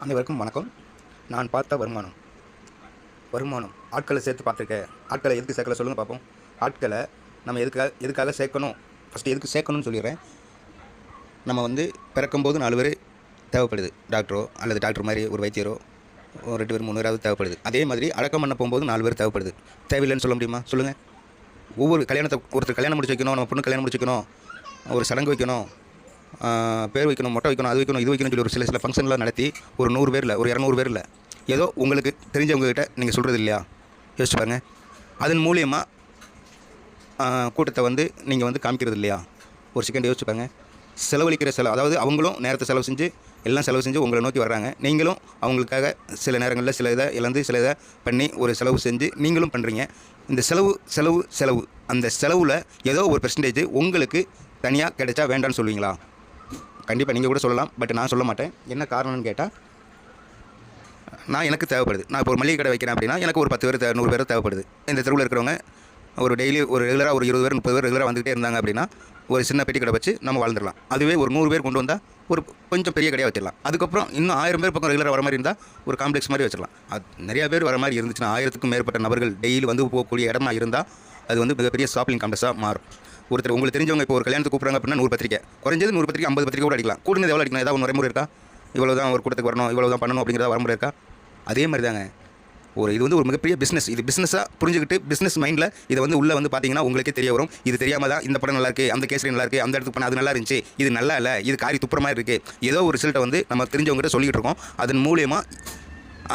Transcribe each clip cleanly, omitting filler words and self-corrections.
அனைவருக்கும் வணக்கம். நான் பார்த்த வருமானம் வருமானம் ஆட்களை சேர்த்து பார்த்துருக்கேன். ஆட்களை எதுக்கு சேர்க்கல சொல்லுங்கள் பார்ப்போம். ஆட்களை நம்ம எதுக்காக சேர்க்கணும், ஃபஸ்ட்டு எதுக்கு சேர்க்கணும்னு சொல்லிடுறேன். நம்ம வந்து பிறக்கும்போது 4 பேர் தேவைப்படுது. டாக்டரோ அல்லது டாக்டர் மாதிரி ஒரு வைத்தியரோ ஒரு 2 பேர் 3 பேராவது தேவைப்படுது. அதே மாதிரி அடக்கம் பண்ண போகும்போது 4 பேர் தேவைப்படுது. தேவையில்லைன்னு சொல்ல முடியுமா சொல்லுங்கள்? ஒருத்தர் கல்யாணம் முடிச்சு வைக்கணும், நம்ம பொண்ணு கல்யாணம் முடிச்சு வைக்கணும், ஒரு சடங்கு வைக்கணும், பேர் வைக்கணும், மொட்டை வைக்கணும், அது வைக்கணும், இது வைக்கணும்னு சொல்லி ஒரு சில ஃபங்க்ஷன்லாம் நடத்தி ஒரு 100 பேர் இல்லை, ஒரு 200 பேர் இல்லை, ஏதோ உங்களுக்கு தெரிஞ்சவங்ககிட்ட நீங்கள் சொல்கிறது இல்லையா? யோசிச்சு பாருங்கள். அதன் மூலியமாக கூட்டத்தை வந்து நீங்கள் வந்து காமிக்கிறது இல்லையா? ஒரு செகண்ட் யோசிச்சு பாருங்கள். செலவழிக்கிற அதாவது அவங்களும் நேரத்தை செலவு செஞ்சு எல்லாம் செலவு செஞ்சு உங்களை நோக்கி வர்றாங்க. நீங்களும் அவங்களுக்காக சில நேரங்களில் சில இதை இழந்து சில இதை பண்ணி ஒரு செலவு செஞ்சு நீங்களும் பண்ணுறீங்க. இந்த செலவு அந்த செலவில் ஏதோ ஒரு பெர்சன்டேஜ் உங்களுக்கு தனியாக கிடைச்சா வேண்டான்னு சொல்லுவீங்களா? கண்டிப்பாக நீங்கள் கூட சொல்லலாம். பட் நான் சொல்ல மாட்டேன். என்ன காரணம்னு கேட்டால், எனக்கு தேவைப்படுது. நான் இப்போ ஒரு மளிகை கடை வைக்கிறேன் அப்படின்னா எனக்கு ஒரு 10 பேர் 100 பேர் தேவைப்படுது. இந்த தெருவில் இருக்கிறவங்க ஒரு டெய்லி ஒரு ரெகுலராக ஒரு 20 பேர் 30 பேர் ரெகுலராக வந்துகிட்டே இருந்தாங்க அப்படின்னா ஒரு சின்ன பெட்டி கடை வச்சு நம்ம வாழ்ந்துடலாம். அதுவே ஒரு 100 பேர் கொண்டு வந்தால் ஒரு கொஞ்சம் பெரிய கடையாக வச்சிடலாம். அதுக்கப்புறம் இன்னும் 1000 பேர் பக்கம் ரெகுலராக வர மாதிரி இருந்தால் ஒரு காம்ப்ளெக்ஸ் மாதிரி வச்சிடலாம். அது நிறையா பேர் வர மாதிரி இருந்துச்சுன்னா 1000க்கும் மேற்பட்ட நபர்கள் டெய்லி வந்து போகக்கூடிய இடமா இருந்தால் அது வந்து மிகப்பெரிய ஷாப்பிங் காம்ப்ளெக்ஸாக மாறும். ஒருத்தர் உங்களுக்கு தெரிஞ்சவங்க இப்போ ஒரு கல்யாணத்துக்கு கூப்பிட்றாங்க அப்படின்னா 100 பத்திரிக்கை, குறைஞ்சது 100 பத்திரிக்கை 50 பத்திரிக்கை கூட அடிக்கலாம். கூடுனது எவ்வளோ அடிக்கலாம்? ஏதாவது ஒரு வரைமுறை இருக்கா? இவ்வளோ தான் ஒரு கூட்டத்துக்கு வரணும், இவ்வளோ தான் பண்ணணும் அப்படிங்கிறத வரமுறை இருக்கா? அதே மாதிரி தாங்க இது வந்து ஒரு மிகப்பெரிய பிஸ்னஸ். இது பிஸ்னஸாக புரிஞ்சுக்கிட்டு பிஸ்னஸ் மைண்டில் இதை வந்து உள்ளே வந்து பார்த்தீங்கன்னா உங்களுக்கே தெரிய வரும். இது தெரியாமல் தான் இந்த படம் நல்லா இருக்குது, அந்த கேசரி நல்லா இருக்குது, அந்த இடத்துக்கு பண்ண அது நல்லா இருந்துச்சு, இது நல்லா இல்லை, இது காரி துப்புற மாதிரி இருக்குது, ஏதோ ஒரு ரிசல்ட்டை வந்து நம்ம தெரிஞ்சவங்ககிட்ட சொல்லிகிட்டு இருக்கோம். அதன் மூலியமாக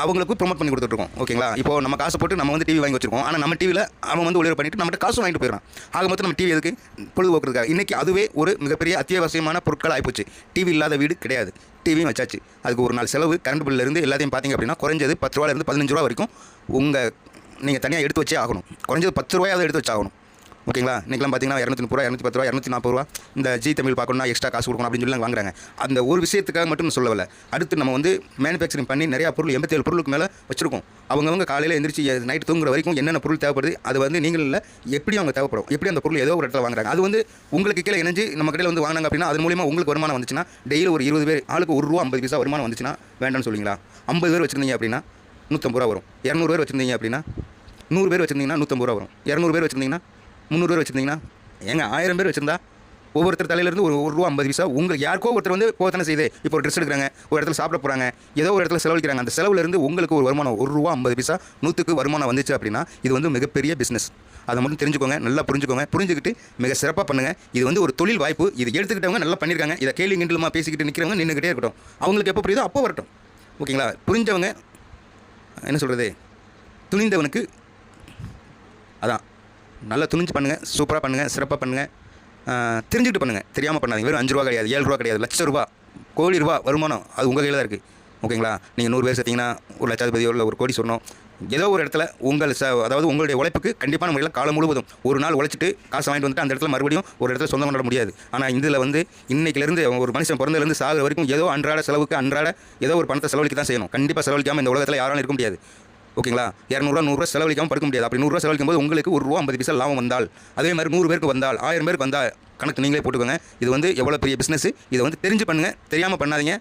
அவங்களுக்கு ப்ரொமோட் பண்ணி கொடுத்துட்ருக்கோம். ஓகேங்களா? இப்போ நம்ம காசு போட்டு நம்ம வந்து டிவி வாங்கி வச்சிருக்கோம். ஆனால் நம்ம டிவியில் அவன் வந்து ஒளிபரப்பு பண்ணிட்டு நம்மகிட்ட காசு வாங்கிட்டு போயிடறான். ஆக மொத்தம் நம்ம டிவி எதுக்கு? பொழுதுபோக்குறதுக்காக. இன்றைக்கி அதுவே ஒரு மிகப்பெரிய அத்தியாவசியமான பொருட்கள் ஆகிப்போச்சு. டிவி இல்லாத வீடு கிடையாது. டிவியும் வச்சாச்சு. அதுக்கு ஒரு நாள் செலவு கரண்ட் பில்லிருந்து எல்லாத்தையும் பார்த்தீங்க அப்படின்னா குறைஞ்சது 10 ரூபாயிலிருந்து 15 ரூபா வரைக்கும் நீங்கள் தனியாக எடுத்து வச்சே ஆகணும். குறைஞ்சது 10 ரூபாயாவது எடுத்து வச்சாகணும். ஓகேங்களா? இன்றைக்கெலாம் பார்த்தீங்கன்னா 230 ரூபா 210 ரூபா 240 ரூபா இந்த ஜி தமிழ் பார்க்கணும்னா எக்ஸ்ட்ரா காசு கொடுக்கணும் அப்படின்னு சொல்லி வாங்குறாங்க. அந்த ஒரு விஷயத்துக்காக மட்டும் சொல்லவில்லை. அடுத்து நம்ம வந்து மேனுஃபேக்சரிங் பண்ணி நிறையா பொருள் 87 பொருளுக்கு மேலே வச்சுருக்கோம். அவங்கவுங்க காலையில் எந்திரிச்சு நைட்டு தூங்குற வரைக்கும் என்னென்ன பொருள் தேவைப்படுது அது வந்து நீங்கள் இல்லை எப்படி அவங்க தேவைப்படும், எப்படி அந்த பொருள் ஏதோ ஒரு இடத்துல வாங்குறாங்க. அது வந்து உங்களுக்கு கீழே இணைஞ்சு நம்ம கடையில் வந்து வாங்கினாங்க அப்படின்னா அது மூலிமா உங்களுக்கு வருமானம் வந்துச்சுன்னா டெய்லி ஒரு 20 பேர் ஆளுக்கு ₹1.50 வருமானம் வந்துச்சுன்னா வேண்டாம்னு சொல்லுவீங்களா? 50 பேர் வச்சுருந்தீங்க அப்படின்னா 150 ரூபா வரும். 200 பேர் வச்சுருந்தீங்க அப்படின்னா 100 பேர் வச்சுருந்தீங்கன்னா 150 ரூபா வரும். 200 பேர் வச்சுருந்தீங்கன்னா 300 பேர் வச்சுருந்தீங்கன்னா ஏங்க 1000 பேர் வச்சுருந்தா ஒவ்வொருத்தர் தலையிலேருந்து ஒரு ₹1.50 உங்களுக்கு யாருக்கோ ஒருத்தர் வந்து போகத்தானே செய்யுது. இப்போ ஒரு ட்ரெஸ் எடுக்கிறாங்க, ஒரு இடத்துல சாப்பிட போகிறாங்க, ஏதோ ஒரு இடத்துல செலவழிக்கிறாங்க. அந்த செலவுலேருந்து உங்களுக்கு ஒரு வருமானம் ₹1.50 100க்கு வருமானம் வந்துச்சு அப்படின்னா இது வந்து மிகப்பெரிய பிஸ்னஸ். அதை மட்டும் தெரிஞ்சுக்கோங்க, நல்லா புரிஞ்சுக்கோங்க. புரிஞ்சுக்கிட்டு மிக சிறப்பாக பண்ணுங்கள். இது வந்து ஒரு தொழில் வாய்ப்பு. இது எடுத்துக்கிட்டவங்க நல்லா பண்ணியிருக்காங்க. இதை கேள்வி கிண்டலுமா பேசிக்கிட்டு நிற்கிறவங்க நின்றுக்கிட்டே இருக்கட்டும். அவங்களுக்கு எப்போ புரியுதோ அப்போ வரட்டும். ஓகேங்களா? புரிஞ்சவங்க என்ன சொல்கிறது, துணிந்தவனுக்கு அதான் நல்லா துணிஞ்சு பண்ணுங்கள், சூப்பராக பண்ணுங்கள், சிறப்பாக பண்ணுங்கள், தெரிஞ்சுக்கிட்டு பண்ணுங்கள். தெரியாமல் பண்ணாதீங்க. வெறும் 5 ரூபா கிடையாது, 7 ரூபா கிடையாது, லட்ச ரூபா, கோடி ரூபா வருமானம் அது உங்கள் கையில் தான் இருக்குது. ஓகேங்களா? நீங்கள் 100 பேர் சேர்த்திங்கன்னா ஒரு லட்சாதிபதியோ இல்லை ஒரு கோடி சொல்லணும். ஏதோ ஒரு இடத்துல அதாவது உங்களுடைய உழைப்புக்கு கண்டிப்பான முறையில் காலம் முழுவதும் ஒரு நாள் உழைச்சிட்டு காசு வாங்கிட்டு வந்துட்டு அந்த இடத்துல மறுபடியும் ஒரு இடத்துல சொந்தம் கொண்டாட முடியாது. ஆனால் இதில் வந்து இன்றைக்கிலேருந்து ஒரு மனுஷன் பிறந்ததுலேருந்து சாகிற வரைக்கும் ஏதோ அன்றாட செலவுக்கு ஏதோ ஒரு பணத்தை செலவழிக்க தான் செய்யணும். கண்டிப்பாக செலவழிக்காமல் இந்த உலகத்தில் யாராலும் இருக்க முடியாது. ஓகேங்களா? 200 100 செலவழிக்காமல் படுக்க முடியாது. அப்படி 100 செலவழிக்கும் போது உங்களுக்கு ₹1.50 லாபம் வந்தால், அதே மாதிரி 100 பேருக்கு வந்தால், 1000 பேருக்கு வந்தால் கணக்கு நீங்களே போட்டுக்கோங்க. இது வந்து எவ்வளோ பெரிய பிஸ்னஸ். இதை வந்து தெரிஞ்சு பண்ணுங்கள், தெரியாமல் பண்ணாதீங்க.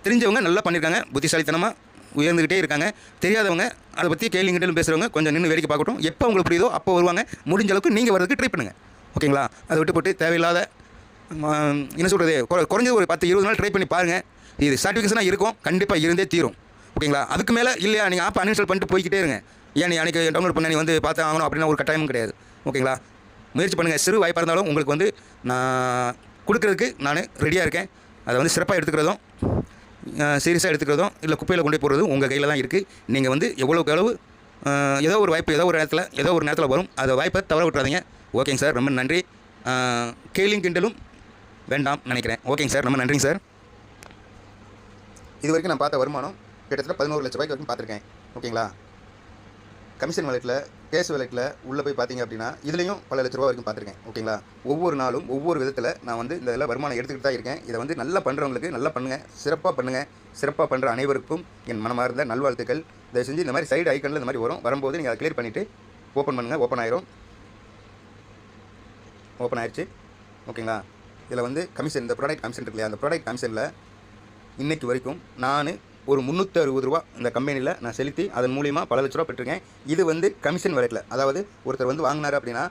தெரிஞ்சவங்க நல்லா பண்ணியிருக்காங்க, புத்திசாலித்தனமாக உயர்ந்துக்கிட்டே இருக்காங்க. தெரியாதவங்க அதை பற்றி கேள்விங்கிட்டலும் பேசுகிறவங்க கொஞ்சம் நின்று வேடிக்கை பார்க்கட்டும். எப்போ உங்களுக்கு புரியுதோ அப்போ வருவாங்க. முடிஞ்ச அளவுக்கு நீங்கள் வரதுக்கு ட்ரை பண்ணுங்கள். ஓகேங்களா? அதை விட்டு போட்டு தேவையில்லாத என்ன சொல்கிறது, குறைஞ்சது ஒரு 10-20 நாள் ட்ரை பண்ணி பாருங்கள். இது சர்டிஃபிகேஷனாக இருக்கும், கண்டிப்பாக இருந்தே தீரும். ஓகேங்களா? அதுக்கு மேலே இல்லையா நீங்கள் ஆப் அன்இன்ஸ்டால் பண்ணிட்டு போய்கிட்டே இருங்க. ஏன் நீ அன்றைக்கி டவுன்லோட் பண்ண நீ வந்து பார்த்து ஆகணும் அப்படின்னா ஒரு கட்டாயமும் கிடையாது. ஓகேங்களா? முயற்சி பண்ணுங்கள். சிறு வாய்ப்பாக இருந்தாலும் உங்களுக்கு வந்து நான் கொடுக்குறதுக்கு நான் ரெடியாக இருக்கேன். அதை வந்து சிறப்பாக எடுத்துக்கிறதும் சீரியஸாக எடுத்துக்கிறதும் இல்லை குப்பையில் கொண்டு போகிறதும் உங்கள் கையில் தான் இருக்குது. நீங்கள் வந்து எவ்வளோக்கு அளவு ஏதோ ஒரு வாய்ப்பு ஏதோ ஒரு நேரத்தில் வரும். அதை வாய்ப்பை தவற விட்டுறாதீங்க. ஓகேங்க சார், ரொம்ப நன்றி. கேலிங் கிண்டலும் வேண்டாம் நினைக்கிறேன். ஓகேங்க சார், ரொம்ப நன்றிங்க சார். இது வரைக்கும் நான் பார்த்த வருமானம் கிட்டத்தட்ட 11 லட்ச ரூபாய்க்கு வரைக்கும் பார்த்துருக்கேன். ஓகேங்களா? கமிஷன் வேலைட்டில் கேஸ் வேலைட்டில் உள்ளே போய் பார்த்தீங்க அப்படின்னா இதுலேயும் பல லட்ச ரூபா வரைக்கும் பார்த்துருக்கேன். ஓகேங்களா? ஒவ்வொரு நாளும் ஒவ்வொரு விதத்தில் நான் வந்து இந்த இதில் வருமானம் எடுத்துக்கிட்டு தான் இருக்கேன். இதை வந்து நல்லா பண்ணுறவங்களுக்கு நல்லா பண்ணுங்கள், சிறப்பாக பண்ணுங்கள். சிறப்பாக பண்ணுற அனைவருக்கும் என் மனமார்ந்த நல்வாழ்த்துக்கள். தயவு செஞ்சு இந்த மாதிரி சைடு ஐக்கனில் இந்த மாதிரி வரும்போது நீங்கள் அதை கிளியர் பண்ணிவிட்டு ஓப்பன் பண்ணுங்கள். ஓப்பன் ஆயிடுச்சு. ஓகேங்களா? இதில் வந்து கமிஷன், இந்த ப்ராடக்ட் கமிஷன் இருக்கு இல்லையா, அந்த ப்ராடக்ட் கமிஷனில் இன்றைக்கு வரைக்கும் நான் ஒரு 360 ரூபா இந்த கம்பெனியில் நான் செலுத்தி அதன் மூலிமா பல லட்ச ரூபா பெற்றிருக்கேன். இது வந்து கமிஷன் வேலையில், அதாவது ஒருத்தர் வந்து வாங்கினார் அப்படின்னா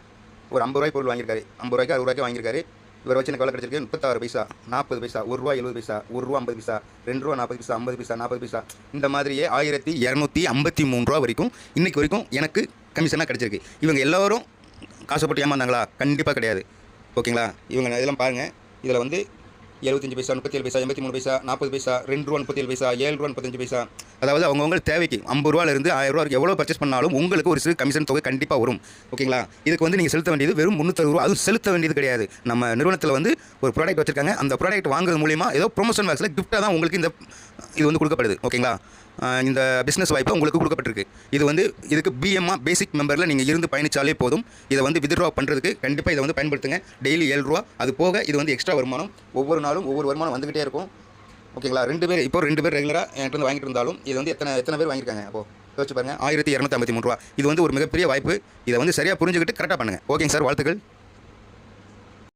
ஒரு 50 ரூபாய் பொருள் வாங்கியிருக்காரு, 50 ரூபாய்க்கு 60 ரூபாய்க்கு வாங்கியிருக்காரு. இவரை வச்சு எனக்கு எவ்வளோ கிடச்சிருக்கு? 36 பைசா, 40 பைசா, ₹1 70 பைசா, ₹1 50 பைசா, ₹2 40 பைசா, 50 பைசா, 40 பைசா, இந்த மாதிரியே 1253 ரூபா வரைக்கும் இன்றைக்கு வரைக்கும் எனக்கு கமிஷனாக கிடச்சிருக்கு. இவங்க எல்லோரும் காசை போட்டு ஏமாந்தாங்களா? கண்டிப்பாக கிடையாது. ஓகேங்களா? இவங்க இதெல்லாம் பாருங்கள். இதில் வந்து 75 பைசா, 37 பைசா, 83 பைசா, 40 பைசா, ₹2 37 பைசா, ₹7 35 பைசா, அதாவது அவங்கவுங்க தேவைக்கு 50 ரூபாயிலிருந்து 1000 ரூபா எவ்வளோ பர்ச்சேஸ் பண்ணாலும் உங்களுக்கு ஒரு சிறு கமிஷன் தொகை கண்டிப்பாக வரும். ஓகேங்களா? இதுக்கு வந்து நீங்கள் செலுத்த வேண்டியது வெறும் 360 ரூபா. அதுவும் செலுத்த வேண்டியது கிடையாது. நம்ம நிறுவனத்தில் வந்து ஒரு ப்ராடக்ட் வச்சுருக்காங்க. அந்த ப்ராடக்ட் வாங்குறது மூலிமா ஏதோ ப்ரொமோஷன் பாக்ஸில் கிஃப்ட்டாக தான் உங்களுக்கு இந்த இது வந்து கொடுக்கப்படுது. ஓகேங்களா? இந்த பிஸ்னஸ் வாய்ப்பு உங்களுக்கு கொடுக்கப்பட்டிருக்கு. இது வந்து இதுக்கு பிஎம்மா பேசிக் மெம்பரில் நீங்கள் இருந்து பயணித்தாலே போதும். இதை வந்து வித்ட்ரா பண்ணுறதுக்கு கண்டிப்பாக இதை வந்து பயன்படுத்துங்க. டெய்லி ₹7. அது போக இது வந்து எக்ஸ்ட்ரா வருமானம். ஒவ்வொரு நாளும் ஒவ்வொரு வருமானம் வந்துக்கிட்டே இருக்கும். ஓகேங்களா? 2 பேர் இப்போ 2 பேர் ரெகுலராக என்கிட்ட வந்து வாங்கிட்டு இருந்தாலும் இது வந்து எத்தனை பேர் வாங்கியிருக்காங்க? அப்போ யோசிச்சு பாருங்கள். ₹1253. இது வந்து ஒரு மிகப்பெரிய வாய்ப்பு. இதை வந்து சரியாக புரிஞ்சுக்கிட்டு கரெக்டாக பண்ணுங்கள். ஓகேங்க சார், வாழ்த்துக்கள்.